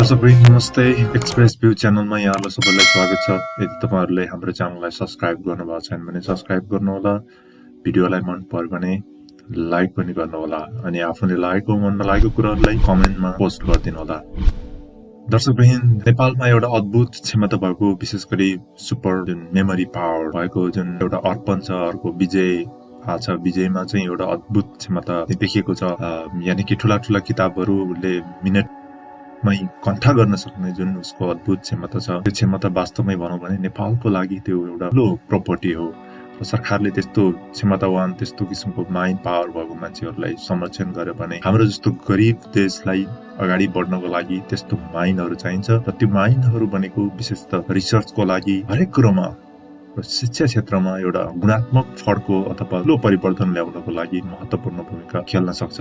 दर्शकवृन्द नमस्ते। Express view च्यानलमा यहाँलाई सबैलाई स्वागत छ। यदि तपाईहरुले हाम्रो च्यानललाई सब्स्क्राइब गर्नुभएको छैन भने सब्स्क्राइब गर्नुहोला, भिडियोलाई मन पर्यो भने लाइक पनि गर्नुहोला अनि आफूले लागेको मन नलागेको कुराहरुलाई कमेन्टमा पोस्ट गरिदिनु होला। दर्शकवृन्द, नेपालमा एउटा अद्भुत क्षमता भएको, विशेष गरी सुपर जुन मेमोरी पावर भएको जुन एउटा अर्पण छ, अर्को विजय छ। विजयमा चाहिँ एउटा अद्भुत क्षमता देखिएको छ। यानि कि ठूला ठूला किताबहरुले मिनेटमै कण्ठा गर्न सक्ने जुन उसको अद्भुत क्षमता छ, त्यो क्षमता वास्तवमै भनौं भने नेपालको लागि त्यो एउटा ठूलो प्रपर्टी हो। सरकारले त्यस्तो क्षमतावान, त्यस्तो किसिमको माइन्ड पावर भएको मान्छेहरुलाई संरक्षण गर्यो भने हाम्रो जस्तो गरिब देशलाई अगाडि बढ्नको लागि त्यस्तो माइन्डहरु चाहिन्छ। र त्यो माइन्डहरु भनेको विशेषतः रिसर्चको लागि, हरेक कुरामा, शिक्षा क्षेत्रमा एउटा गुणात्मक फड्को अथवा ठूलो परिवर्तन ल्याउनको लागि महत्त्वपूर्ण भूमिका खेल्न सक्छ।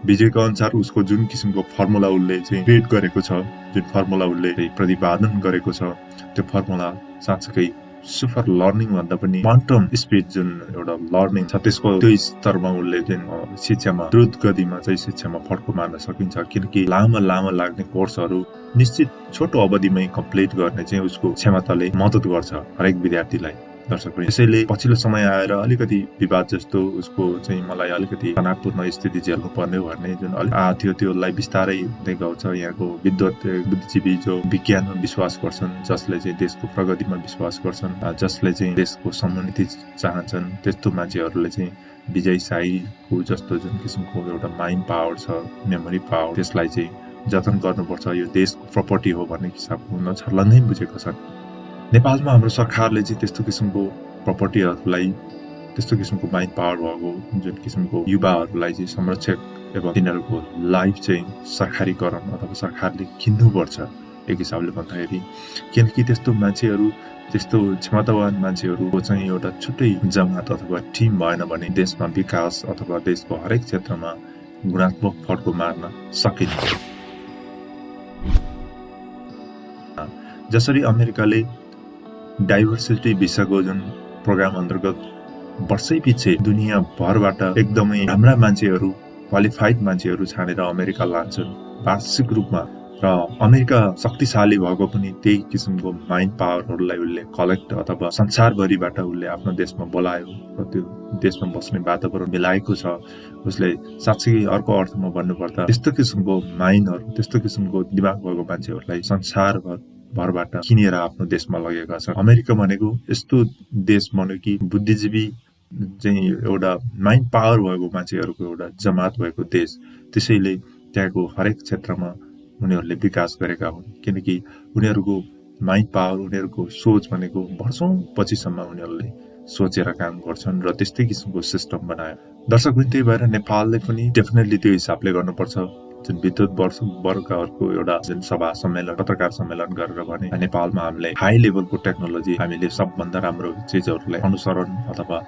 विजयको अनुसार उसको जुन किसिमको फर्मुला उसले चाहिँ क्रिएट गरेको छ, जुन फर्मुला उसले प्रतिपादन गरेको छ, त्यो फर्मुला साँच्चै सुपर लर्निङ भन्दा पनि क्वान्टम स्पिड जुन एउटा लर्निङ छ, त्यसको त्यो स्तरमा उसले जुन शिक्षामा द्रुत गतिमा चाहिँ शिक्षामा फड्को मार्न सकिन्छ। किनकि लामो लाग्ने कोर्सहरु निश्चित छोटो अवधिमै कम्प्लिट गर्ने चाहिँ उसको क्षमताले मद्दत गर्छ हरेक विद्यार्थीलाई। दर्शकवृन्द, त्यसैले पछिल्लो समय आएर अलिकति विवाद जस्तो उसको चाहिँ मलाई अलिकति तनावपूर्ण स्थिति झेल्नु पर्ने हो भन्ने जुन थियो, त्योलाई बिस्तारै हुँदै गउँछ। यहाँको बुद्धिजीवी जो विज्ञानमा विश्वास गर्छन्, जसले चाहिँ देशको प्रगतिमा विश्वास गर्छन्, जसले चाहिँ देशको समुन्नति चाहन्छन्, त्यस्तो मान्छेहरूले चाहिँ विजय साईको जस्तो जुन किसिमको एउटा माइन्ड पावर छ, मेमोरी पावर, त्यसलाई चाहिँ जतन गर्नुपर्छ। यो देशको प्रपर्टी हो भन्ने हिसाबको नछर्लङ्गै बुझेको छन्। नेपालमा हाम्रो सरकारले चाहिँ त्यस्तो किसिमको प्रपर्टीहरुलाई, त्यस्तो किसिमको माइन्ड पावर भएको जुन किसिमको युवाहरुलाई चाहिँ संरक्षक एवं तिनीहरूको लाइफ चाहिँ सरकारीकरण अथवा सरकारले किन्नुपर्छ एक हिसाबले भन्दाखेरि। किनकि त्यस्तो मान्छेहरु, त्यस्तो क्षमतावान मान्छेहरुको चाहिँ एउटा छुट्टै जमात अथवा टिम भएन भने देशमा विकास अथवा देशको हरेक क्षेत्रमा गुणात्मक फड्को मार्न सकिन्छ। जसरी अमेरिकाले डाइभर्सिटी भिसाको जुन प्रोग्राम अन्तर्गत वर्षै पछि दुनिया भरबाट एकदमै राम्रा मान्छेहरु, क्वालिफाइड मान्छेहरु छानेर अमेरिका लान्छन् वार्षिक रूपमा। र अमेरिका शक्तिशाली भएको पनि त्यही किसिमको माइन्ड पावरहरुलाई उसले कलेक्ट अथवा संसारभरिबाट उसले आफ्नो देशमा बोलायो र त्यो देशमा बस्ने वातावरण मिलाएको छ। उसले साच्चै अर्को अर्थमा भन्नुपर्दा त्यस्तो किसिमको माइन्डहरु, त्यस्तो किसिमको दिमाग भएको मान्छेहरुलाई संसारभरबाट किनेर आफ्नो देशमा लगेका छन्। अमेरिका भनेको यस्तो देश भन्यो कि बुद्धिजीवी चाहिँ एउटा माइन्ड पावर भएको मान्छेहरुको एउटा जमात भएको देश। त्यसैले त्यहाँको हरेक क्षेत्रमा उनीहरूले विकास गरेका हुन्। किनकि उनीहरूको माइन्ड पावर, उनीहरूको सोच भनेको वर्षौं पछिसम्म उनीहरूले सोचेर काम गर्छन् र त्यस्तै किसिमको सिस्टम बनायो। दर्शकवृन्द, त्यही भएर नेपालले पनि डेफिनेटली त्यो हिसाबले गर्नुपर्छ। जुन विद्युत वर्गहरूको एउटा जुन सभा सम्मेलन, पत्रकार सम्मेलन गरेर भने नेपालमा हामीले हाई लेभलको टेक्नोलोजी, हामीले सबभन्दा राम्रो चीजहरुलाई अनुसरण अथवा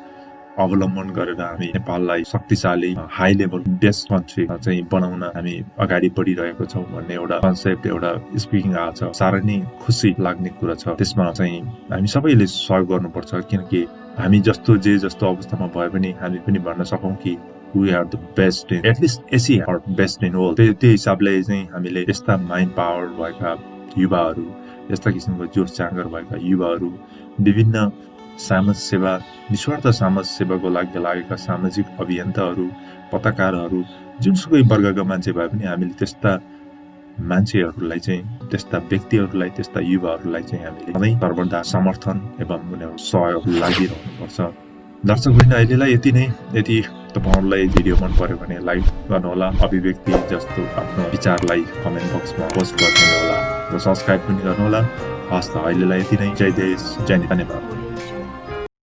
अवलम्बन गरेर हामी नेपाललाई शक्तिशाली हाई लेभल बेस्ट कन्ट्री चाहिँ बनाउन हामी अगाडि बढिरहेको छौं भन्ने एउटा कन्सेप्ट, एउटा स्पिकिङ आछ। साह्रै नै खुसी लाग्ने कुरा छ। त्यसमा चाहिँ हामी सबैले सहयोग गर्नुपर्छ। किनकि हामी जस्तो अवस्थामा भए पनि हामी पनि भन्न सकौं कि we are the best in, at least Asia or best in world। त्यो हिसाबले चाहिँ हामीले यस्ता माइन्ड पावर भएका युवाहरू, यस्ता किसिमको जोश जाँगर भएका युवाहरू, विभिन्न समाज सेवा, निस्वार्थ समाज सेवाको लागि लागेका सामाजिक अभियन्ताहरू, पत्रकारहरू, जुनसुकै वर्गका मान्छे भए पनि हामीले त्यस्ता मान्छेहरूलाई चाहिँ, त्यस्ता व्यक्तिहरूलाई, त्यस्ता युवाहरूलाई चाहिँ हामीले सधैँ सर्वदा समर्थन एवं उनीहरू सहयोग लागिरहनुपर्छ। दर्शकवृन्द, अहिलेलाई यति नै। यदि तपाईहरुलाई भिडियो मन पर्यो भने लाइक गर्नुहोला, अभिव्यक्ति जस्तो आफ्नो विचारलाई कमेन्ट बक्समा पोस्ट गर्नुहोला र सब्स्क्राइब पनि गर्नुहोला। हस् त, अहिलेलाई यति नै। जय देश, जय नेपाल।